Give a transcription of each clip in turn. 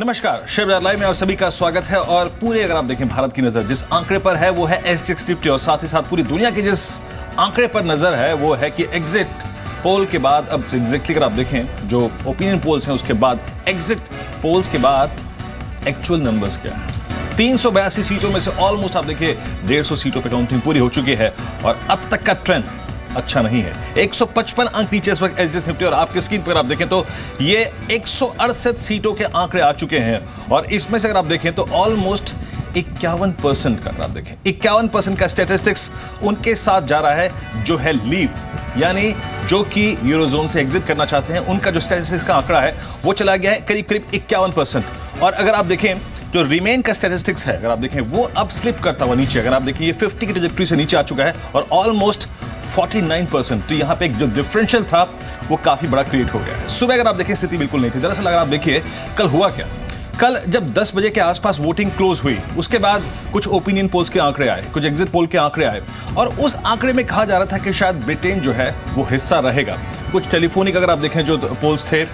नमस्कार, शेयर बाजार लाइव में आप सभी का स्वागत है। और पूरे अगर आप देखें भारत की नजर जिस आंकड़े पर है वो है SGX निफ्टी, और साथ ही साथ पूरी दुनिया की जिस आंकड़े पर नजर है वो है कि एग्जिट पोल के बाद, अब एग्जैक्टली अगर आप देखें जो ओपिनियन पोल्स हैं उसके बाद, एग्जिट पोल्स के बाद एक्चुअल नंबर्स क्या है। 382 सीटों में से ऑलमोस्ट आप देखिए 150 सीटों पर काउंटिंग पूरी हो चुकी है और अब तक का ट्रेंड अच्छा नहीं है। 155 अंक नीचे इस वक्त एसजीएक्स निफ्टी, और आपकी स्क्रीन पर आप देखें तो ये 168 सीटों के आंकड़े आ चुके हैं। और इसमें से अगर आप देखें तो ऑलमोस्ट 51% का, अगर आप देखें 51% का स्टैटिस्टिक्स उनके साथ जा रहा है जो है लीव, यानी जो कि यूरोजोन से एग्जिट करना चाहते हैं। उनका जो स्टैटिस्टिक्स का आंकड़ा है वो चला गया है करीब करीब 51%। और अगर आप देखें जो रिमेन का स्टैटिस्टिक्स है, अगर आप देखें वो अब स्लिप करता हुआ नीचे, अगर आप देखें ये 50 की ट्रैजेक्टरी से नीचे आ चुका है और ऑलमोस्ट 49%। तो यहाँ पे एक जो डिफरेंशियल था वो काफी बड़ा क्रिएट हो गया है। सुबह अगर आप देखें स्थिति बिल्कुल नहीं थी। दरअसल अगर आप देखिए कल हुआ क्या, कल जब 10 बजे के आसपास वोटिंग क्लोज हुई उसके बाद कुछ ओपिनियन पोल्स के आंकड़े आए, कुछ एग्जिट पोल के आंकड़े आए, और उस आंकड़े में कहा जा रहा था कि शायद ब्रिटेन जो है वो हिस्सा रहेगा। कुछ टेलीफोनिक अगर आप देखें जो पोल्स थे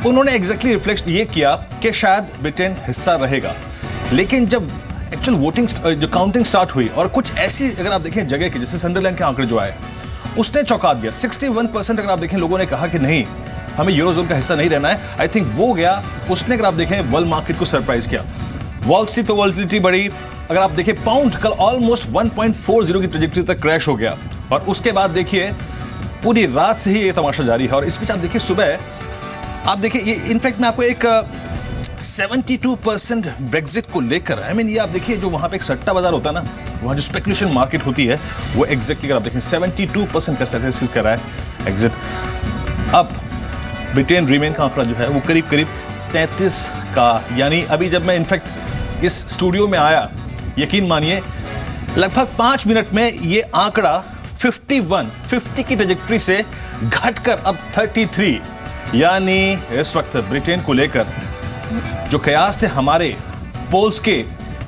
उन्होंने एग्जैक्टली रिफ्लेक्ट ये किया कि शायद ब्रिटेन हिस्सा रहेगा। लेकिन जब एक्चुअल वोटिंग जो काउंटिंग स्टार्ट हुई और कुछ ऐसी अगर आप देखें जगह के, जैसे संडरलैंड के आंकड़े जो आए उसने चौंका दिया। 61% अगर आप देखें लोगों ने कहा कि नहीं, हमें यूरोजोन का हिस्सा नहीं रहना है। आई थिंक वो गया, उसने अगर आप देखें वर्ल्ड मार्केट को सरप्राइज किया। वॉल स्ट्रीट पे वॉलेटिलिटी बढ़ी। अगर आप देखें पाउंड कल ऑलमोस्ट 1.40 की ट्रैजेक्टरी तक क्रैश हो गया, और उसके बाद देखिए पूरी रात से ही ये तमाशा जारी है। और इस बीच आप देखिए सुबह आप देखिए ये इनफैक्ट मैं आपको एक 72% ब्रेक्जिट को लेकर, आई मीन ये आप देखिए जो वहां पे एक सट्टा बाजार होता है ना, वहां जो स्पेकुलेशन मार्केट होती है वो एग्जैक्टली अगर आप देखें 72% का स्टैटिस्टिक्स कर रहा है एग्जिट। अब ब्रिटेन रिमेन का आंकड़ा जो है वो करीब करीब 33 का, यानी अभी जब मैं इनफैक्ट इस स्टूडियो में आया, यकीन मानिए लगभग 5 मिनट में ये आंकड़ा 50 की ट्रैजेक्टरी से घटकर अब 33, यानी इस वक्त ब्रिटेन को लेकर जो कयास थे हमारे पोल्स के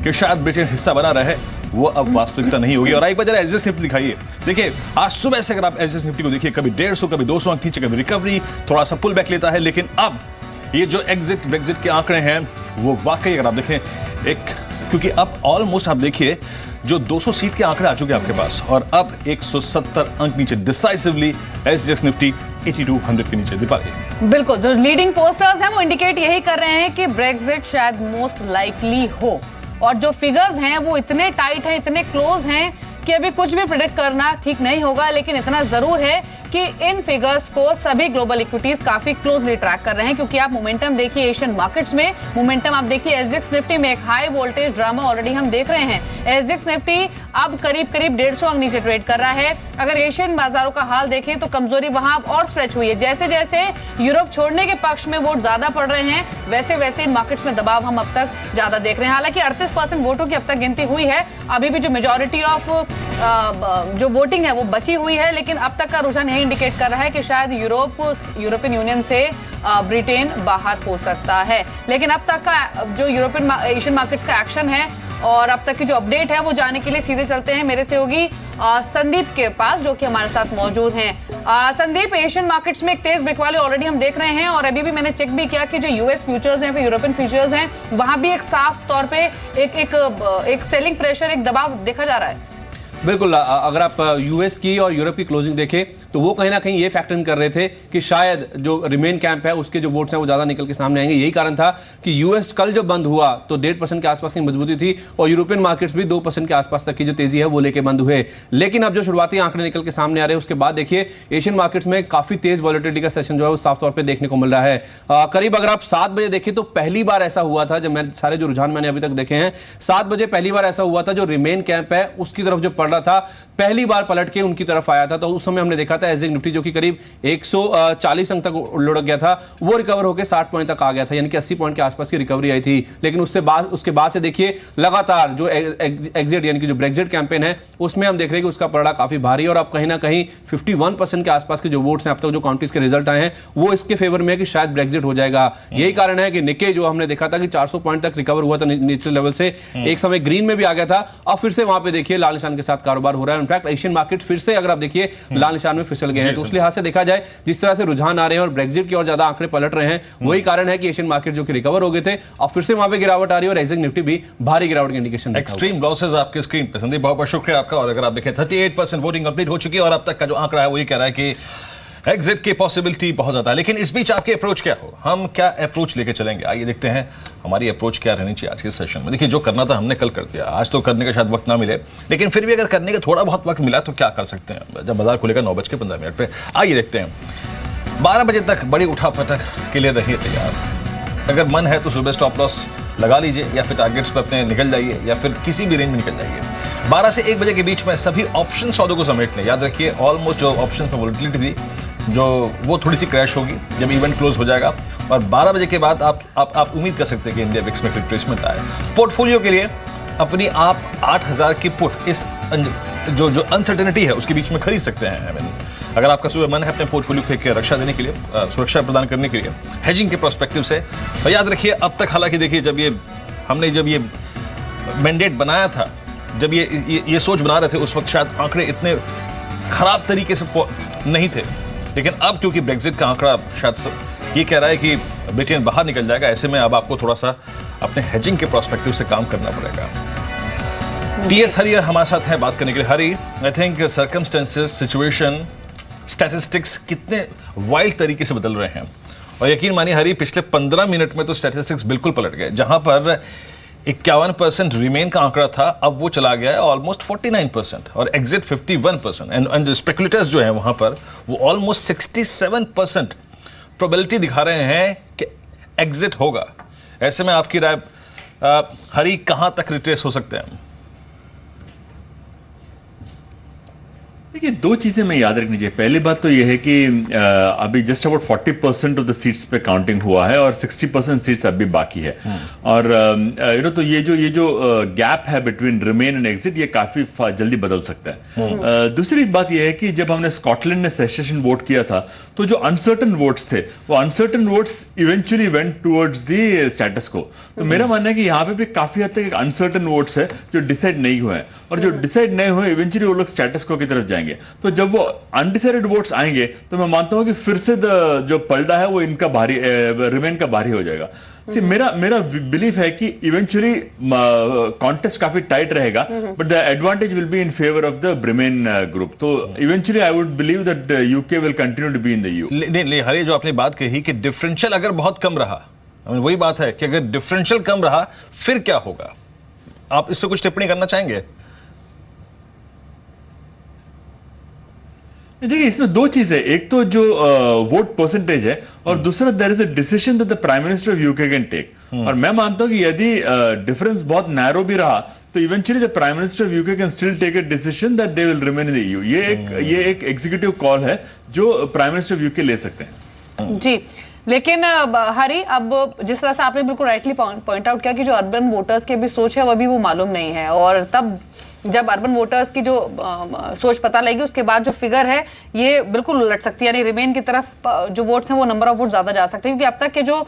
कि शायद ब्रिटेन हिस्सा बना रहे, वो अब वास्तविकता नहीं होगी। और एक बार जरा एसजीएक्स निफ्टी दिखाइए। देखिए आज सुबह से अगर आप एसजीएक्स निफ्टी को देखिए, कभी 150 कभी 200 अंक नीचे, कभी रिकवरी, थोड़ा सा पुल बैक लेता है। लेकिन अब ये जो एग्जिट ब्रेक्जिट के आंकड़े हैं वो वाकई अगर आप देखें क्योंकि अब ऑलमोस्ट आप देखिए जो 200 सीट के आंकड़े आ चुके हैं आपके पास, और अब 170 अंक नीचे डिसाइसिवली एसजीएक्स निफ्टी 8200 के नीचे। दीपाली, बिल्कुल, जो लीडिंग पोस्टर्स हैं वो इंडिकेट यही कर रहे हैं कि ब्रेक्जिट शायद मोस्ट लाइकली हो, और जो फिगर्स हैं वो इतने टाइट हैं, इतने क्लोज हैं कि अभी कुछ भी प्रेडिक्ट करना ठीक नहीं होगा। लेकिन इतना जरूर है कि इन फिगर्स को सभी ग्लोबल इक्विटीज काफी क्लोजली ट्रैक कर रहे हैं, क्योंकि आप मोमेंटम देखिए एशियन मार्केट्स में, मोमेंटम आप देखिए एसजीएक्स निफ्टी में एक हाई वोल्टेज ड्रामा ऑलरेडी हम देख रहे हैं। एसजीएक्स निफ्टी अब करीब करीब 150 अंक नीचे ट्रेड कर रहा है। अगर एशियन बाजारों का हाल देखें तो कमजोरी वहां और स्ट्रेच हुई है। जैसे जैसे यूरोप छोड़ने के पक्ष में वोट ज्यादा पड़ रहे हैं, वैसे वैसे इन मार्केट्स में दबाव हम अब तक ज्यादा देख रहे हैं। हालांकि 38% वोटों की अब तक गिनती हुई है, अभी भी जो मेजॉरिटी ऑफ जो वोटिंग है वो बची हुई है, लेकिन अब तक का रुझान यही इंडिकेट कर रहा है कि शायद यूरोपियन यूनियन से ब्रिटेन बाहर हो सकता है। लेकिन अब तक का जो यूरोपियन एशियन मार्केट्स का एक्शन है और अब तक की जो अपडेट है वो जानने के लिए सीधे चलते हैं मेरे सहयोगी संदीप के पास, जो कि हमारे साथ मौजूद हैं। संदीप, एशियन मार्केट्स में एक तेज बिकवाली ऑलरेडी हम देख रहे हैं, और अभी भी मैंने चेक भी किया कि जो यूएस फ्यूचर्स हैं, फिर यूरोपियन फ्यूचर्स हैं, वहां भी एक साफ तौर पे एक सेलिंग प्रेशर, एक दबाव देखा जा रहा है। बिल्कुल, अगर आप यूएस की और यूरोप की क्लोजिंग देखें तो वो कहीं ना कहीं ये फैक्टर इन कर रहे थे कि शायद जो रिमेन कैंप है उसके जो वोट्स हैं वो ज़्यादा निकल के सामने आएंगे। यही कारण था कि यूएस कल जब बंद हुआ तो 1.5% के आसपास की मजबूती थी, और यूरोपियन मार्केट्स भी 2% के आसपास तक की जो तेजी है वो लेके बंद हुए। लेकिन अब जो शुरुआती आंकड़े निकल के सामने आ रहे हैं उसके बाद देखिए एशियन मार्केट्स में काफ़ी तेज वॉलेटिलिटी का सेशन जो है वो साफ तौर पर देखने को मिल रहा है। करीब अगर आप 7 बजे देखें तो पहली बार ऐसा हुआ था, जब मैं सारे जो रुझान मैंने अभी तक देखे हैं, 7 बजे पहली बार ऐसा हुआ था जो रिमेन कैंप है उसकी तरफ जो पड़ रहा था पहली बार पलट के उनकी तरफ आया था। तो उस समय हमने देखा था एसजीएक्स निफ्टी जो कि करीब 140 अंक तक लुढ़क गया था, वो रिकवर होकर 60 पॉइंट तक आ गया था, यानी कि 80 पॉइंट के आसपास की रिकवरी आई थी। लेकिन उसके बाद से देखिए लगातार जो एग्जिट यानी कि जो ब्रेक्जिट कैंपेन है उसमें हम देख रहे हैं कि उसका पलड़ा काफी भारी, और अब कहीं ना कहीं 51% के आसपास के जो वोट्स हैं अब तक जो काउंटीज के रिजल्ट आए हैं वो इसके फेवर में है कि शायद ब्रेक्जिट हो जाएगा। यही कारण है कि निक्के जो हमने देखा था कि 400 पॉइंट तक रिकवर हुआ था निचले लेवल से, एक समय ग्रीन में भी आ गया था, अब फिर से वहां पे देखिए लाल निशान के साथ कारोबार हो रहा है। इनफैक्ट एशियन मार्केट फिर से अगर आप देखिए लाल निशान में फिसल गए हैं। तो उस लिहाज से देखा जाए, जिस तरह से रुझान आ रहे हैं और ब्रेक्जिट की और ज्यादा आंकड़े पलट रहे हैं, वही कारण है कि एशियन मार्केट जो कि रिकवर हो गए थे, अब फिर से वहां पे गिरावट आ रही है और एग्जिट निफ्टी भी भारी गिरावट की इंडिकेशन। एक्सट्रीम लॉसेस आपके स्क्रीन पे। संदीप, बहुत बहुत शुक्रिया आपका। और अगर आप देखें 38% वोटिंग कंप्लीट हो चुकी है और अब तक का जो आंकड़ा है वो ये कह रहा है कि एग्जिट की पॉसिबिलिटी बहुत ज्यादा है। लेकिन इस बीच आपकी अप्रोच क्या हो, हम क्या अप्रोच लेके चलेंगे, आइए देखते हैं हमारी अप्रोच क्या रहनी चाहिए आज के सेशन में। देखिए, जो करना था हमने कल कर दिया, आज तो करने का शायद वक्त ना मिले, लेकिन फिर भी अगर करने का थोड़ा बहुत वक्त मिला तो क्या कर सकते हैं। जब बाजार खुलेगा 9:15 पे, आइए देखते हैं। 12 बजे तक बड़ी उठापटक के लिए रहिए तैयार। अगर मन है तो सुबह स्टॉप लॉस लगा लीजिए या फिर टारगेट्स पर अपने निकल जाइए या फिर किसी भी रेंज में निकल जाइए। 12 से 1 बजे के बीच में सभी ऑप्शन सौदों को समेट लें। याद रखिए, ऑलमोस्ट जो ऑप्शन में वोलेटिलिटी थी जो वो थोड़ी सी क्रैश होगी जब इवेंट क्लोज हो जाएगा। और 12 बजे के बाद आप उम्मीद कर सकते हैं कि इंडिया विक्स में रिट्रेसमेंट आए। पोर्टफोलियो के लिए अपनी आप 8,000 की पुट इस जो अनसर्टेनिटी है उसके बीच में खरीद सकते हैं। अगर आपका सुबह मन है अपने पोर्टफोलियो को रक्षा देने के लिए, सुरक्षा प्रदान करने के लिए, हेजिंग के प्रोस्पेक्टिव से, तो याद रखिए अब तक हालांकि देखिए जब ये मैंडेट बनाया था, जब ये सोच बना रहे थे, उस वक्त शायद आंकड़े इतने खराब तरीके से नहीं थे। लेकिन अब क्योंकि ब्रेक्जिट का आंकड़ा शायद ये कह रहा है कि ब्रिटेन बाहर निकल जाएगा, ऐसे में अब आपको थोड़ा सा अपने हेजिंग के प्रोस्पेक्टिव से काम करना पड़ेगा। टीएस हरी हमारे साथ है बात करने के लिए। Hari, I think circumstances, situation, statistics कितने वाइल्ड तरीके से बदल रहे हैं। और यकीन मानिए हरी, पिछले 15 मिनट में तो स्टैटिस्टिक्स बिल्कुल पलट गए। जहां पर 51% रिमेन का आंकड़ा था, अब वो चला गया है ऑलमोस्ट 49% और एग्जिट 51%। एंड स्पेकुलेटर्स जो हैं वहां पर वो ऑलमोस्ट 67% प्रोबेबिलिटी दिखा रहे हैं कि एग्जिट होगा। ऐसे में आपकी राय हरी, कहां तक रिट्रेस हो सकते हैं? देखिए, दो चीजें मैं याद रखनी चाहिए। पहली बात तो यह है कि अभी just about 40% of the seats पे काउंटिंग हुआ है और 60% सीट्स अभी बाकी है। और तो ये जो गैप है बिटवीन रिमेन एंड एग्जिट, ये काफी जल्दी बदल सकता है। दूसरी बात यह है कि जब हमने स्कॉटलैंड में सेशन वोट किया था, तो जो अनसर्टन वोट्स थे, वो uncertain votes eventually went towards the status को। तो मेरा मानना है कि यहाँ पे भी काफी हद तक अनसर्टन वोट्स है जो डिसाइड नहीं हुए हैं, और जो डिसाइड नहीं हुए इवेंचुअली वो लोग स्टेटस को की तरफ जाएंगे। तो जब वो अनडिसाइडेड वोट्स आएंगे तो मैं मानता हूं कि फिर से जो पलड़ा है वो इनका भारी, रिमेन का भारी हो जाएगा। मेरा बिलीफ है कि इवेंचुअली कॉन्टेस्ट काफी टाइट रहेगा, but the advantage will be in favour of the Bremain group. तो eventually I would believe that UK will continue to be in the EU. Hari, जो आपने बात कही कि डिफरेंशियल अगर बहुत कम रहा, वही बात है कि अगर डिफरेंशियल कम रहा फिर क्या होगा? आप इस पर कुछ टिप्पणी करना चाहेंगे? देखिए, इसमें दो चीजें, एक तो जो वोट परसेंटेज है और दूसरा there is a decision that the prime minister of UK can take. और मैं मानता हूं कि यदि डिफरेंस बहुत नैरो भी रहा तो eventually the prime minister of UK can still take a decision that they will remain in the EU. ये एक एग्जीक्यूटिव कॉल है जो प्राइम मिनिस्टर ऑफ यूके ले सकते हैं। जी, लेकिन हरी, अब जिस तरह से आपने बिल्कुल राइटली पॉइंट आउट किया कि जो अर्बन वोटर्स की भी सोच है वो अभी वो मालूम नहीं है, और तब जब अर्बन वोटर्स की जो सोच पता लगेगी उसके बाद जो फिगर है ये बिल्कुल उलट सकती है। यानी रिमेन की तरफ जो वोट्स हैं वो नंबर ऑफ वोट ज्यादा जा सकते हैं, क्योंकि अब तक के जो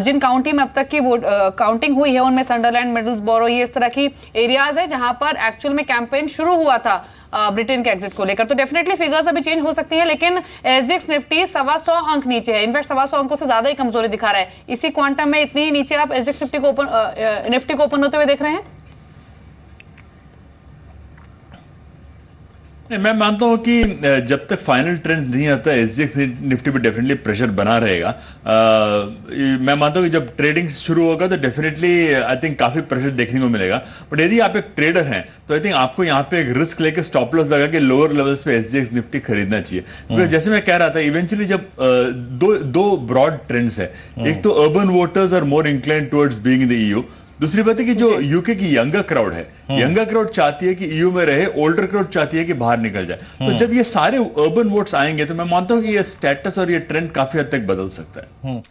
जिन काउंटी में अब तक की वोट काउंटिंग हुई है उनमें संडरलैंड, मिडल्सबोरो, ये इस तरह की एरियाज है जहां पर एक्चुअल में कैंपेन शुरू हुआ था ब्रिटेन के एग्जिट को लेकर। तो डेफिनेटली फिगर्स अभी चेंज हो सकती हैं, लेकिन एसजेएक्स निफ्टी 125 अंक नीचे है। इनफैक्ट 125 अंकों से ज्यादा ही कमजोरी दिखा रहा है। इसी क्वांटम में इतनी ही नीचे आप एसजेएक्स निफ्टी को ओपन होते हुए देख रहे हैं। मैं मानता हूं कि जब तक फाइनल ट्रेंड्स नहीं आता एसजीएक्स निफ्टी पे डेफिनेटली प्रेशर बना रहेगा। मैं मानता हूं कि जब ट्रेडिंग शुरू होगा तो डेफिनेटली आई थिंक काफी प्रेशर देखने को मिलेगा। बट यदि आप एक ट्रेडर हैं तो आई थिंक आपको यहाँ पे एक रिस्क लेके स्टॉप लॉस लगा के लोअर लेवल्स पे एसजीएक्स निफ्टी खरीदना चाहिए। क्योंकि जैसे मैं कह रहा था, इवेंचुअली जब दो ब्रॉड ट्रेंड्स है, एक तो urban voters are more incline towards being in the EU, दूसरी बात है कि जो यूके की यंगर क्राउड है, यंगर क्राउड चाहती है कि ईयू में रहे, ओल्डर क्राउड चाहती है कि बाहर निकल जाए। तो जब ये सारे अर्बन वोट्स आएंगे तो मैं मानता हूं कि ये स्टेटस और ये ट्रेंड काफी हद तक बदल सकता है।